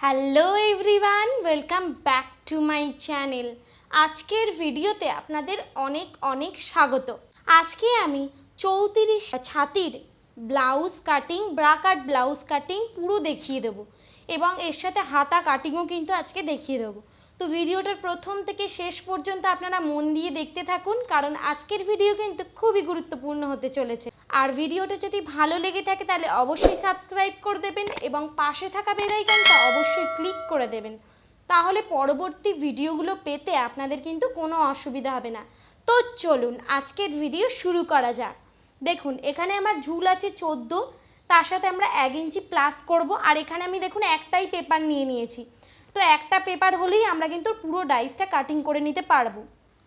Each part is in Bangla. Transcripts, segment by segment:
Hello everyone, welcome back to my channel. আজকের ভিডিওতে আপনাদের অনেক অনেক স্বাগত। আজকে আমি 34 ছাতির blouse cutting, bra cut blouse cutting পুরো দেখিয়ে দেবো এবং এর সাথে হাতা কাটিংও কিন্তু আজকে দেখিয়ে দেবো। তো ভিডিওটার প্রথম থেকে শেষ পর্যন্ত আপনারা মন দিয়ে দেখতে থাকুন, কারণ আজকের ভিডিও কিন্তু খুবই গুরুত্বপূর্ণ হতে চলেছে। আর ভিডিওটা যদি ভালো লেগে থাকে তাহলে অবশ্যই সাবস্ক্রাইব করে দেবেন এবং পাশে থাকা বেল আইকনটা অবশ্যই ক্লিক করে দেবেন, তাহলে পরবর্তী ভিডিওগুলো পেতে আপনাদের কিন্তু কোনো অসুবিধা হবে না। তো চলুন আজকের ভিডিও শুরু করা যাক। দেখুন এখানে আমার ঝুল আছে 14, তার সাথে আমরা 1 ইঞ্চি প্লাস করব। আর এখানে আমি দেখুন একটাই পেপার নিয়ে নিয়েছি, তো একটা পেপার হলেই আমরা কিন্তু পুরো ডাইসটা কাটিং করে নিতে পারবো।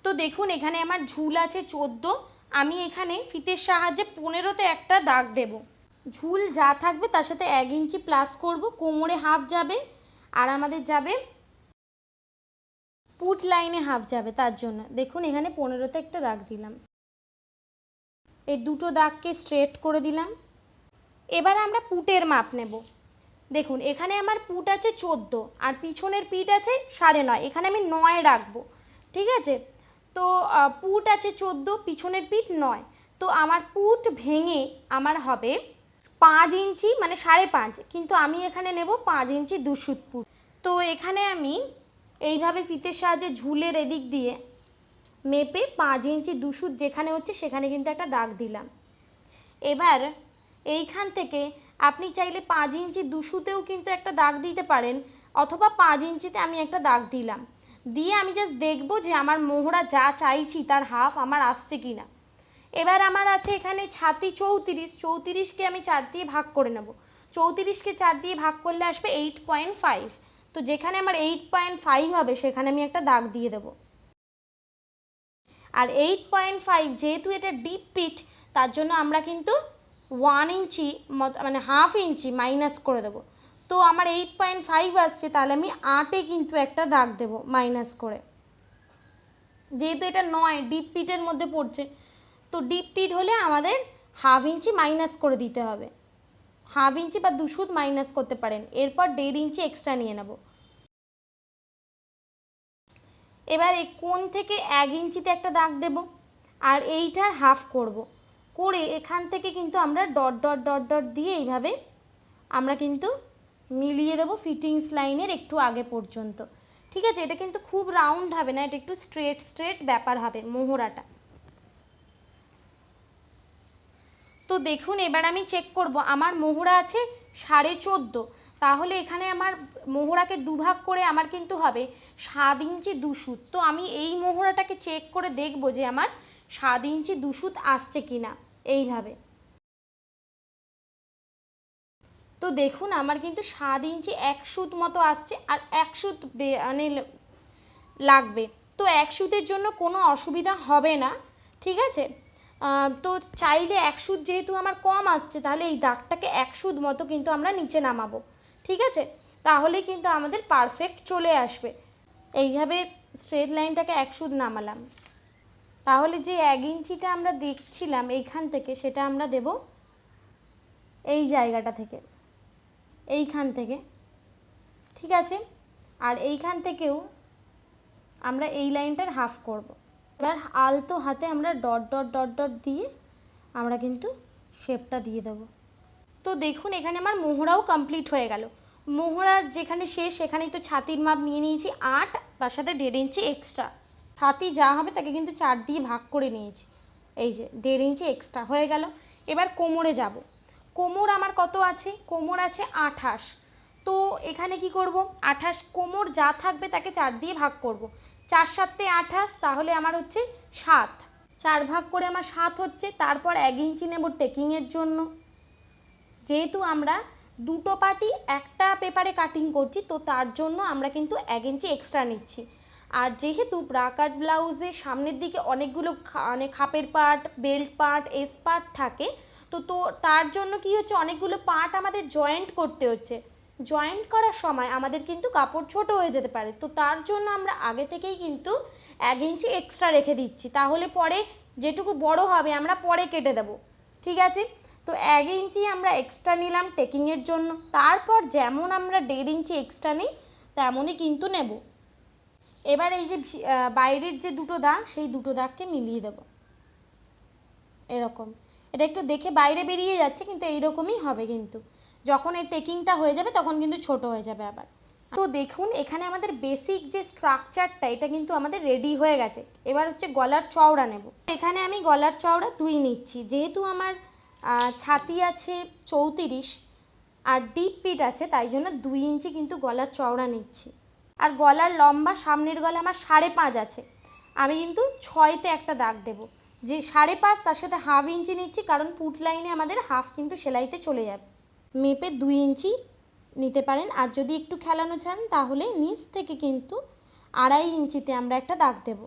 তো দেখুন এখানে আমার ঝুল আছে 14, আমি এখানে ফিতের সাহায্যে 15তে একটা দাগ দেব। ঝুল যা থাকবে তার সাথে 1 ইঞ্চি প্লাস করব, কোমরে হাফ যাবে আর আমাদের যাবে পুট লাইনে হাফ যাবে, তার জন্য দেখুন এখানে 15তে একটা দাগ দিলাম। এই দুটো দাগকে স্ট্রেট করে দিলাম। এবার আমরা পুটের মাপ নেব। দেখুন এখানে আমার পুট আছে 14 আর পিছনের পিঠ আছে 9.5, এখানে আমি 9 রাখবো, ঠিক আছে। তো পুট আছে 14, পিছনের পিঠ 9, তো আমার পুট ভেঙে আমার হবে 5 ইঞ্চি মানে 5.5, কিন্তু আমি এখানে নেব 5 ইঞ্চি 2 সুত পুট। তো এখানে আমি এইভাবে ফিতের সাহায্যে ঝুলের এদিক দিয়ে মেপে 5 ইঞ্চি 2 সুত যেখানে হচ্ছে সেখানে কিন্তু একটা দাগ দিলাম। এবার এইখান থেকে আপনি চাইলে 5 ইঞ্চি 2 সুতেও কিন্তু একটা দাগ দিতে পারেন, অথবা 5 ইঞ্চিতে আমি একটা দাগ দিলাম। দিয়ে আমি জাস্ট দেখব যে আমার মোহরা যা চাইছি তার হাফ আমার আসছে কি না। এবার আমার আছে এখানে ছাতি 34, 34কে আমি 4 দিয়ে ভাগ করে নেব। 34কে 4 দিয়ে ভাগ করলে আসবে 8.5, তো যেখানে আমার 8.5 হবে সেখানে আমি একটা দাগ দিয়ে দেব। আর 8.5 যেহেতু এটা ডিপ পিট, তার জন্য আমরা কিন্তু 1 ইঞ্চি মানে হাফ ইঞ্চি মাইনাস করে দেবো। তো আমার 8.5 আসছে, তাহলে আমি 8-এ কিন্তু একটা দাগ দেব মাইনাস করে, যেহেতু এটা 9 ডিপ পিটের মধ্যে পড়ছে। তো ডিপ পিট হলে আমাদের হাফ ইঞ্চি মাইনাস করে দিতে হবে, হাফ ইঞ্চি বা 2 সুত মাইনাস করতে পারেন। এরপর 1.5 ইঞ্চি এক্সট্রা নিয়ে নেব। এবার এই কোণ থেকে 1 ইঞ্চিতে একটা দাগ দেব আর এইটার হাফ করব, করে এখান থেকে কিন্তু আমরা ডট ডট ডট ডট দিয়ে এইভাবে আমরা কিন্তু মিলিয়ে দেবো ফিটিংস লাইনের একটু আগে পর্যন্ত, ঠিক আছে। এটা কিন্তু খুব রাউন্ড হবে না, এটা একটু স্ট্রেট স্ট্রেট ব্যাপার হবে মোহরাটা। তো দেখুন এবার আমি চেক করব, আমার মোহরা আছে 14.5, তাহলে এখানে আমার মোহরাকে দুভাগ করে আমার কিন্তু হবে 7 ইঞ্চি 2 সুত। তো আমি এই মোহরাটাকে চেক করে দেখব যে আমার 7 ইঞ্চি 2 সুত আসছে কিনা এইভাবে। তো দেখুন আমার কিন্তু 7 ইঞ্চি 1 সুত মতো আসছে, আর 1 সুত মানে লাগবে। তো 1 সুতের জন্য কোনো অসুবিধা হবে না, ঠিক আছে। তো চাইলে 1 সুত যেহেতু আমার কম আসছে, তাহলে এই দাগটাকে 1 সুত মতো কিন্তু আমরা নিচে নামাবো, ঠিক আছে। তাহলে কিন্তু আমাদের পারফেক্ট চলে আসবে। এইভাবে স্ট্রেট লাইনটাকে 1 সুত নামালাম, তাহলে যে 1 ইঞ্চিটা আমরা দেখছিলাম এইখান থেকে, সেটা আমরা দেব এই জায়গাটা থেকে, এইখান থেকে, ঠিক আছে। আর এইখান থেকেও আমরা এই লাইনটার হাফ করব। এবার আলতো হাতে আমরা ডট ডট ডট ডট দিয়ে আমরা কিন্তু শেপটা দিয়ে দেব। তো দেখুন এখানে আমার মোহরাও কমপ্লিট হয়ে গেল। মোহরার যেখানে শেষ সেখানেই তো ছাতির মাপ নিয়ে নিয়েছি 8, তার সাথে 1.5 ইঞ্চি এক্সট্রা। ছাতি যা হবে তাকে কিন্তু 4 দিয়ে ভাগ করে নিয়েছি, এই যে 1.5 ইঞ্চি এক্সট্রা হয়ে গেল। এবার কোমরে যাব। কোমর আমার কত আছে? কোমর আছে 28। তো এখানে কি করব, 28 কোমর যা থাকবে তাকে 4 দিয়ে ভাগ করব। 4 7 28, তাহলে আমার হচ্ছে 7, 4 ভাগ করে আমার 7 হচ্ছে। তারপর 1 ইঞ্চি নেব টেকিংয়ের জন্য, যেহেতু আমরা দুটো পার্টি একটা পেপারে কাটিং করছি, তো তার জন্য আমরা কিন্তু 1 ইঞ্চি এক্সট্রা নিচ্ছি। আর যেহেতু ব্রা কাট ব্লাউজের সামনের দিকে অনেকগুলো মানে খাপের part, belt part, S part থাকে, তো তো তার জন্য কি হচ্ছে, অনেকগুলো পার্ট আমাদের জয়েন্ট করতে হচ্ছে। জয়েন্ট করার সময় আমাদের কিন্তু কাপড় ছোট হয়ে যেতে পারে, তো তার জন্য আমরা আগে থেকেই কিন্তু 1 ইঞ্চি এক্সট্রা রেখে দিচ্ছি, তাহলে পরে যেটুকু বড় হবে আমরা পরে কেটে দেব, ঠিক আছে। তো 1 ইঞ্চি আমরা এক্সট্রা নিলাম টেকিংয়ের জন্য, তারপর যেমন আমরা 1.5 ইঞ্চি এক্সট্রা নিই তেমনই কিন্তু নেব। এবার এই যে বাইরের যে দুটো দাগ সেই দুটো দাগকে মিলিয়ে দেব এরকম। এটা একটু দেখে বাইরে বেরিয়ে যাচ্ছে কিন্তু এইরকমই হবে, কিন্তু যখন এই টেকিংটা হয়ে যাবে তখন কিন্তু ছোট হয়ে যাবে আবার। তো দেখুন এখানে আমাদের বেসিক যে স্ট্রাকচারটা এটা কিন্তু আমাদের রেডি হয়ে গেছে। এবার হচ্ছে গলার চওড়া নেব। এখানে আমি গলার চওড়া 2 নিচ্ছি, যেহেতু আমার ছাতি আছে 34 আর ডিপ পিট আছে তাই জন্য 2 ইঞ্চি কিন্তু গলার চওড়া নিচ্ছি। আর গলার লম্বা সামনের গলা আমার 5.5 আছে, আমি কিন্তু 6তে একটা দাগ দেব। যে 5.5 তার সাথে 1/2 ইঞ্চি নিচ্ছি, কারণ পুট লাইনে আমাদের হাফ কিন্তু সেলাইতে চলে যাবে। মেপে 2 ইঞ্চি নিতে পারেন, আর যদি একটু খেলানো চান তাহলে নিচ থেকে কিন্তু 2.5 ইঞ্চিতে আমরা একটা দাগ দেব।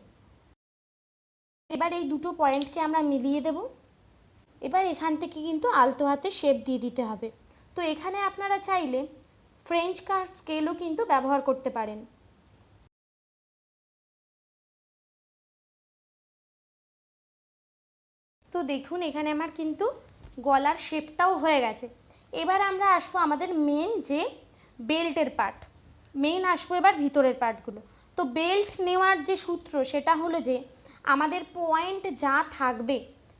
এবার এই দুটো পয়েন্টকে আমরা মিলিয়ে দেব। এবার এখান থেকে কিন্তু আলতো হাতে শেপ দিয়ে দিতে হবে। তো এখানে আপনারা চাইলে ফ্রেঞ্চ কাট স্কেলও কিন্তু ব্যবহার করতে পারেন। তো দেখুন এখানে আমার কিন্তু গলার শেপটাও হয়ে গেছে। এবার আমরা আসবো আমাদের মেন যে বেল্টের পার্ট, আসবো এবার ভিতরের পার্টগুলো। তো বেল্ট নেওয়ার যে সূত্র সেটা হলো যে আমাদের পয়েন্ট যা থাকবে,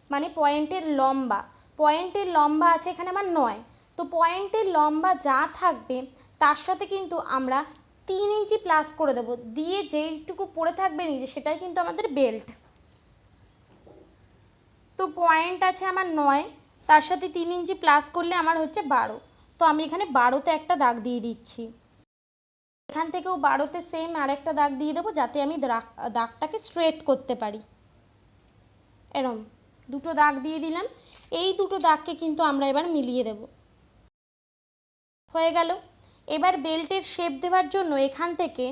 মানে পয়েন্টের লম্বা আছে এখানে আমার 9, তো পয়েন্টের লম্বা যা থাকবে তার সাথে কিন্তু আমরা 3 ইঞ্চি প্লাস করে দেবো, দিয়ে যেইটুকু পড়ে থাকবে নিচে সেটাই কিন্তু আমাদের বেল্ট। তো পয়েন্ট আছে আমার 9, তার সাথে 3 ইঞ্চি প্লাস করলে আমার হচ্ছে 12। তো আমি এখানে 12তে একটা দাগ দিয়ে দিচ্ছি। এখান থেকেও 12তে সেম আরেকটা দাগ দিয়ে দেবো, যাতে আমি দাগটাকে স্ট্রেট করতে পারি। এরম দুটো দাগ দিয়ে দিলাম। এই দুটো দাগকে কিন্তু আমরা এবার মিলিয়ে দেব। হয়ে গেল। এবার বেল্টের শেপ দেওয়ার জন্য এখান থেকে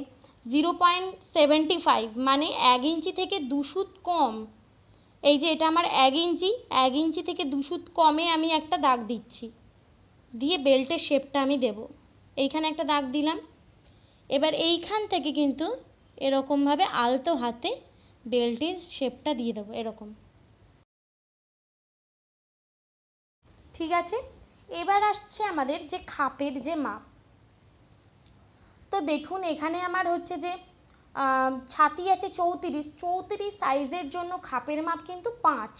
0.75 মানে 1 ইঞ্চি থেকে 2 সুত কম, এই যে এটা আমার 1 ইঞ্চি থেকে 2 সুত কমে আমি একটা দাগ দিচ্ছি, দিয়ে বেল্টের শেপটা আমি দেব। এইখানে একটা দাগ দিলাম। এবার এইখান থেকে কিন্তু এরকমভাবে আলতো হাতে বেল্টের শেপটা দিয়ে দেবো এরকম। ঠিক আছে, এবার আসছে আমাদের যে খাপের যে মাপ। তো দেখুন এখানে আমার হচ্ছে যে ছাতি আছে 34 সাইজের জন্য খাপের মাপ কিন্তু 5।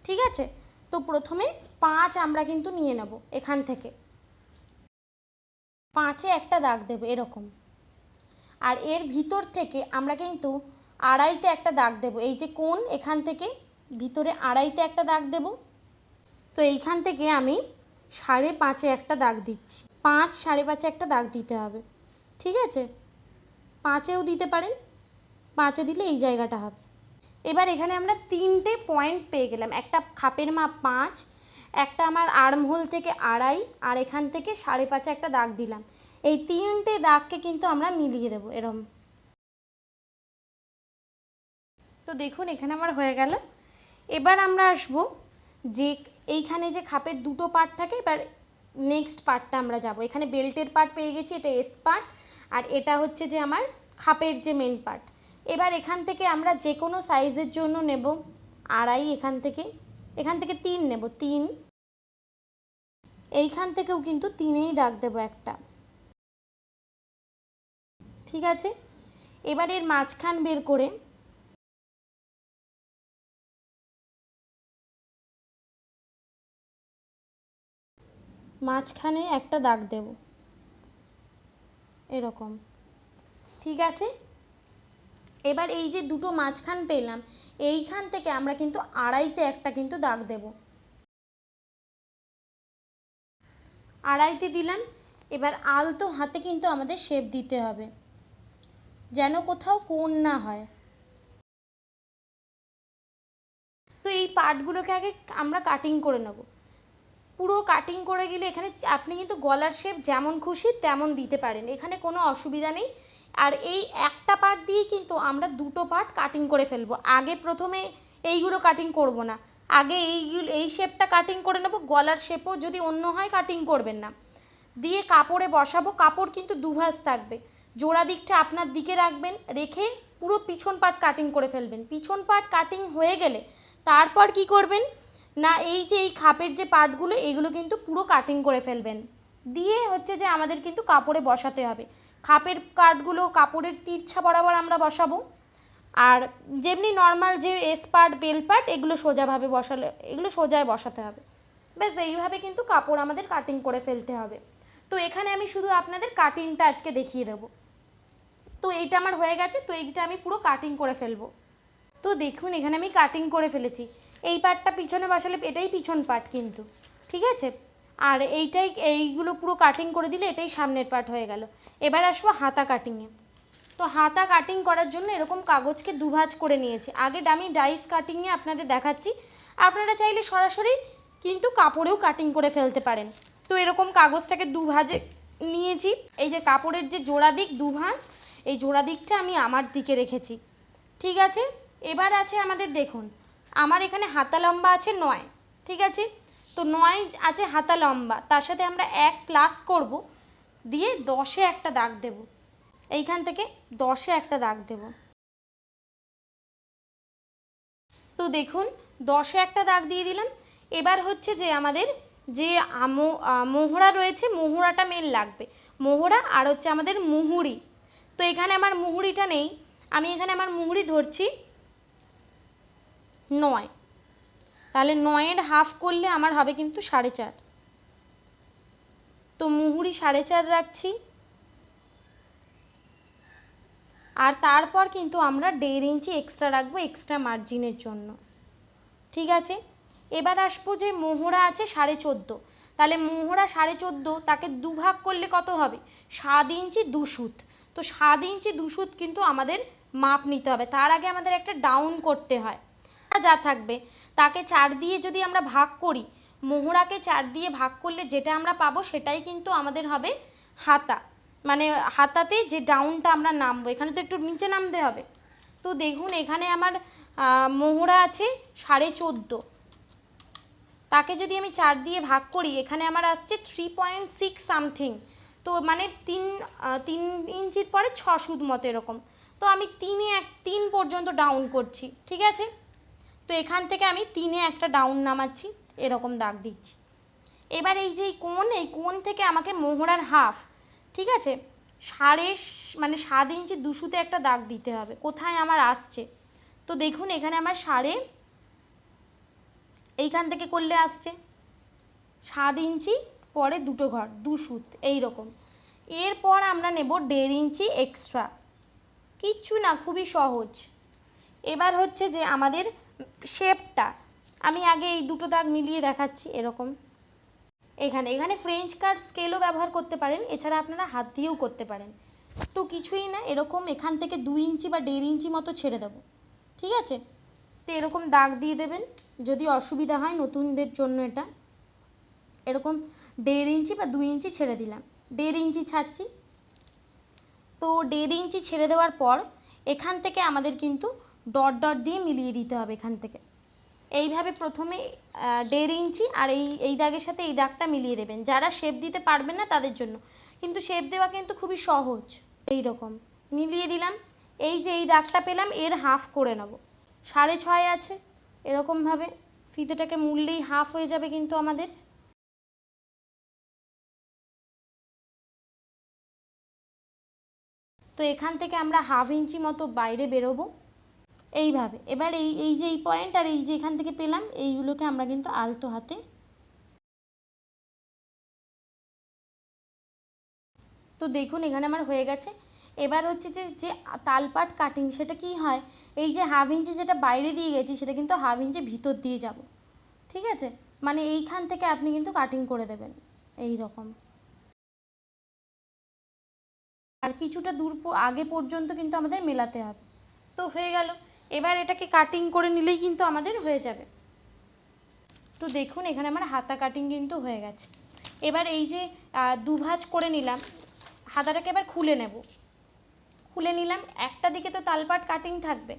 ঠিক আছে, তো প্রথমে 5 আমরা কিন্তু নিয়ে নেব। এখান থেকে 5-এ একটা দাগ দেব এরকম। আর এর ভিতর থেকে আমরা কিন্তু 2.5-তে একটা দাগ দেব। এই যে কোণ, এখান থেকে ভিতরে 2.5-তে একটা দাগ দেব। তো এইখান থেকে আমি 5.5-এ একটা দাগ দিচ্ছি। 5, 5.5-এ একটা দাগ দিতে হবে। ঠিক আছে, 5-এও দিতে পারেন, 5-এ দিলে এই জায়গাটা হবে। এবার এখানে আমরা 3টে পয়েন্ট পেয়ে গেলাম। একটা খাপের মাপ 5, একটা আমার আর্মহোল থেকে 2.5, আর এখান থেকে 5.5-এ একটা দাগ দিলাম। এই 3টে দাগকে কিন্তু আমরা মিলিয়ে দেবো এরম। তো দেখুন এখানে আমার হয়ে গেল। এবার আমরা আসবো যে এইখানে যে খাপের দুটো পার্ট থাকে, এবার নেক্সট পার্টটা আমরা যাব। এখানে বেল্টের পার্ট পেয়ে গেছি, এটা এস পার্ট, আর এটা হচ্ছে যে আমার খাপের যে মেন পার্ট। এবার এখান থেকে আমরা যে কোনো সাইজের জন্য নেব 2.5, এখান থেকে 3 নেব, 3, এইখান থেকেও কিন্তু 3-এই দাগ দেবো একটা। ঠিক আছে, এবার এর মাঝখান বের করে মাঝখানে একটা দাগ দেব এরকম। ঠিক আছে, এবার এই যে দুটো মাঝখান পেলাম, এইখান থেকে আমরা কিন্তু 2.5-তে একটা কিন্তু দাগ দেব। 2.5-তে দিলাম। এবার আলতো হাতে কিন্তু আমাদের শেপ দিতে হবে, যেন কোথাও কোণ না হয়। তো এই পার্টগুলোকে আগে আমরা কাটিং করে নেব। পুরো কাটিং করে গেলে এখানে আপনি কিন্তু গলার শেপ যেমন খুশি তেমন দিতে পারেন, এখানে কোনো অসুবিধা নেই। আর এই একটা পার্ট দিয়েই কিন্তু আমরা দুটো পার্ট কাটিং করে ফেলবো। আগে প্রথমে এইগুলো কাটিং করব না, আগে এই শেপটা কাটিং করে নেব। গলার শেপও যদি অন্য হয় কাটিং করবেন না, দিয়ে কাপড়ে বসাবো। কাপড় কিন্তু দুভাঁজ থাকবে, জোড়া দিকটা আপনার দিকে রাখবেন, রেখে পুরো পিছন পার্ট কাটিং করে ফেলবেন। পিছন পার্ট কাটিং হয়ে গেলে তারপর কি করবেন, না এই যে এই খাপের যে পার্টগুলো এগুলো কিন্তু পুরো কাটিং করে ফেলবেন, দিয়ে হচ্ছে যে আমাদের কিন্তু কাপড়ে বসাতে হবে। খাপের কাটগুলো কাপড়ের তিরছা বরাবর আমরা বসাবো, আর যেমনি নর্মাল যে এস পার্ট বেল পার্ট এগুলো সোজাভাবে বসালে এগুলো সোজায় বসাতে হবে। ব্যাস এইভাবে কিন্তু কাপড় আমাদের কাটিং করে ফেলতে হবে। তো এখানে আমি শুধু আপনাদের কাটিংটা আজকে দেখিয়ে দেবো। তো এইটা আমার হয়ে গেছে, তো এইটা আমি পুরো কাটিং করে ফেলবো। তো দেখুন এখানে আমি কাটিং করে ফেলেছি। এই পার্টটা পিছনে বসালে এটাই পিছন পার্ট কিন্তু, ঠিক আছে। আর এইগুলো পুরো কাটিং করে দিলে এটাই সামনের পার্ট হয়ে গেল। এবার আসবো হাতা কাটিংয়ে। তো হাতা কাটিং করার জন্য এরকম কাগজকে দুভাঁজ করে নিয়েছি। আগে আমি ডাইস কাটিংয়ে আপনাদের দেখাচ্ছি, আপনারা চাইলে সরাসরি কিন্তু কাপড়েও কাটিং করে ফেলতে পারেন। তো এরকম কাগজটাকে দুভাঁজে নিয়েছি। এই যে কাপড়ের যে জোড়া দিক দুভাঁজ, এই জোড়া দিকটা আমি আমার দিকে রেখেছি, ঠিক আছে। এবার আছে আমাদের, দেখুন আমার এখানে হাতা লম্বা আছে 9, ঠিক আছে। তো 9 আছে হাতা লম্বা, তার সাথে আমরা 1 প্লাস করব, দিয়ে 10-এ একটা দাগ দেব। এইখান থেকে 10-এ একটা দাগ দেব। তো দেখুন 10-এ একটা দাগ দিয়ে দিলাম। এবার হচ্ছে যে আমাদের যে মোহরা রয়েছে, মোহরাটা মেন লাগবে, মোহরা আর হচ্ছে আমাদের মুহুরি। তো এখানে আমার মুহুরিটা নেই, আমি এখানে আমার মুহুরি ধরছি 9, তাহলে 9-এর হাফ করলে আমার হবে কিন্তু 4.5। তো মুহুরি 4.5 রাখছি, আর তারপর কিন্তু আমরা 1.5 ইঞ্চি এক্সট্রা রাখবো এক্সট্রা মার্জিনের জন্য, ঠিক আছে। এবার আসবো যে মোহরা আছে 14.5, তাহলে মোহরা 14.5 তাকে দুভাগ করলে কত হবে, 7 ইঞ্চি 2 সুত। তো 7 ইঞ্চি 2 সুত কিন্তু আমাদের মাপ নিতে হবে, তার আগে আমাদের একটা ডাউন করতে হয়। যা থাকবে তাকে 4 দিয়ে যদি আমরা ভাগ করি, মোহরাকে 4 দিয়ে ভাগ করলে যেটা আমরা পাবো সেটাই কিন্তু আমাদের হবে হাতা, মানে হাতাতে যে ডাউনটা আমরা নামবো, এখানে তো একটু নিচে নামতে হবে। তো দেখুন এখানে আমার মোহরা আছে 14.5, তাকে যদি আমি 4 দিয়ে ভাগ করি এখানে আমার আসছে 3.6 সামথিং। তো মানে 3 ইঞ্চির পরে 6 সুত মতো এরকম। তো আমি 3 পর্যন্ত ডাউন করছি, ঠিক আছে। তো এখান থেকে আমি 3-এ একটা ডাউন নামাচ্ছি, এরকম দাগ দিচ্ছি। এবার এই যে এই কোণ থেকে আমাকে মোহরার হাফ, ঠিক আছে, 7 ইঞ্চি 2 সুতে একটা দাগ দিতে হবে। কোথায় আমার আসছে, তো দেখুন এখানে আমার এইখান থেকে করলে আসছে 7 ইঞ্চি, পরে 2 ঘর 2 সুত এইরকম। এরপর আমরা নেব 1.5 ইঞ্চি এক্সট্রা, কিচ্ছু না, খুবই সহজ। এবার হচ্ছে যে আমাদের শেপটা, আমি আগে এই দুটো দাগ মিলিয়ে দেখাচ্ছি। এরকম এখানে ফ্রেঞ্চ কাট স্কেলও ব্যবহার করতে পারেন, এছাড়া আপনারা হাত দিয়েও করতে পারেন। তো কিছুই না, এরকম এখান থেকে 2 ইঞ্চি বা 1.5 ইঞ্চি মতো ছেড়ে দেবো, ঠিক আছে। তো এরকম দাগ দিয়ে দেবেন, যদি অসুবিধা হয় নতুনদের জন্য এটা এরকম 1.5 ইঞ্চি বা 2 ইঞ্চি ছেড়ে দিলাম, 1.5 ইঞ্চি ছাড়ছি। তো 1.5 ইঞ্চি ছেড়ে দেওয়ার পর এখান থেকে আমাদের কিন্তু ডট ডট দিয়ে মিলিয়ে দিতে হবে। এখান থেকে এইভাবে প্রথমে 1.5 ইঞ্চি আর এই দাগের সাথে এই দাগটা মিলিয়ে দেবেন। যারা শেপ দিতে পারবেন না তাদের জন্য, কিন্তু শেপ দেওয়া কিন্তু খুবই সহজ। এই রকম মিলিয়ে দিলাম, এই যে এই দাগটা পেলাম এর হাফ করে নেব, 6.5 আছে, এরকমভাবে ফিতেটাকে মুড়লেই হাফ হয়ে যাবে কিন্তু আমাদের। তো এখান থেকে আমরা 1/2 ইঞ্চি মতো বাইরে বেরোবো এইভাবে। এবার এই যে এই পয়েন্ট আর এই যে এখান থেকে পেলাম, এইগুলোকে আমরা কিন্তু আলতো হাতে, তো দেখুন এখানে আমার হয়ে গেছে। এবার হচ্ছে যে তালপাট কাটিং, সেটা কি হয়, এই যে 1/2 ইঞ্চি যেটা বাইরে দিয়ে গেছি সেটা কিন্তু 1/2 ইঞ্চি ভিতর দিয়ে যাব, ঠিক আছে। মানে এইখান থেকে আপনি কিন্তু কাটিং করে দেবেন এই রকম, আর কিছুটা দূর আগে পর্যন্ত কিন্তু আমাদের মেলাতে হবে। তো হয়ে গেল, এবার এটাকে কাটিং করে নিলেই কিন্তু আমাদের হয়ে যাবে। তো দেখুন এখানে আমার হাতা কাটিং কিন্তু হয়ে গেছে। এবার এই যে দুভাঁজ করে নিলাম, হাতাটাকে এবার খুলে নেব, খুলে নিলাম। একটা দিকে তো তালপাট কাটিং থাকবে,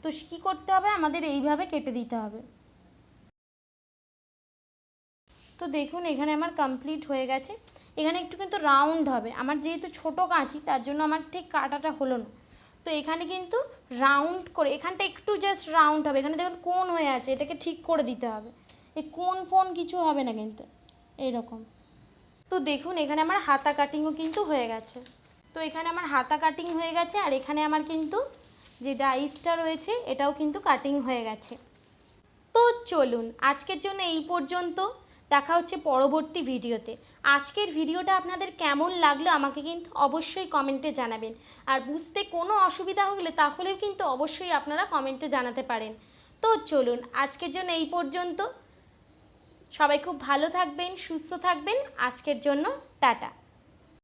তো কী করতে হবে, আমাদের এইভাবে কেটে দিতে হবে। তো দেখুন এখানে আমার কমপ্লিট হয়ে গেছে। এখানে একটু কিন্তু রাউন্ড হবে, আমার যেহেতু ছোটো কাঁচি তার জন্য আমার ঠিক কাটাটা হলো না। তো এখানে কিন্তু রাউন্ড করে, এখানটা একটু জাস্ট রাউন্ড হবে, এখানে দেখুন কোণ হয়ে আছে, এটাকে ঠিক করে দিতে হবে। এই কোন ফোন কিছু হবে না কিন্তু, এইরকম। তো দেখুন এখানে আমার হাতা কাটিংও কিন্তু হয়ে গেছে। তো এখানে আমার হাতা কাটিং হয়ে গেছে, আর এখানে আমার কিন্তু যে ডাইসটা রয়েছে এটাও কিন্তু কাটিং হয়ে গেছে। তো চলুন আজকের জন্য এই পর্যন্ত, দেখা হচ্ছে পরবর্তী ভিডিওতে। আজকের ভিডিওটা আপনাদের কেমন লাগলো আমাকে কিন্তু অবশ্যই কমেন্টে জানাবেন, আর বুঝতে কোনো অসুবিধা হলে তাহলেও কিন্তু অবশ্যই আপনারা কমেন্টে জানাতে পারেন। তো চলুন আজকের জন্য এই পর্যন্ত, সবাই খুব ভালো থাকবেন, সুস্থ থাকবেন। আজকের জন্য টাটা।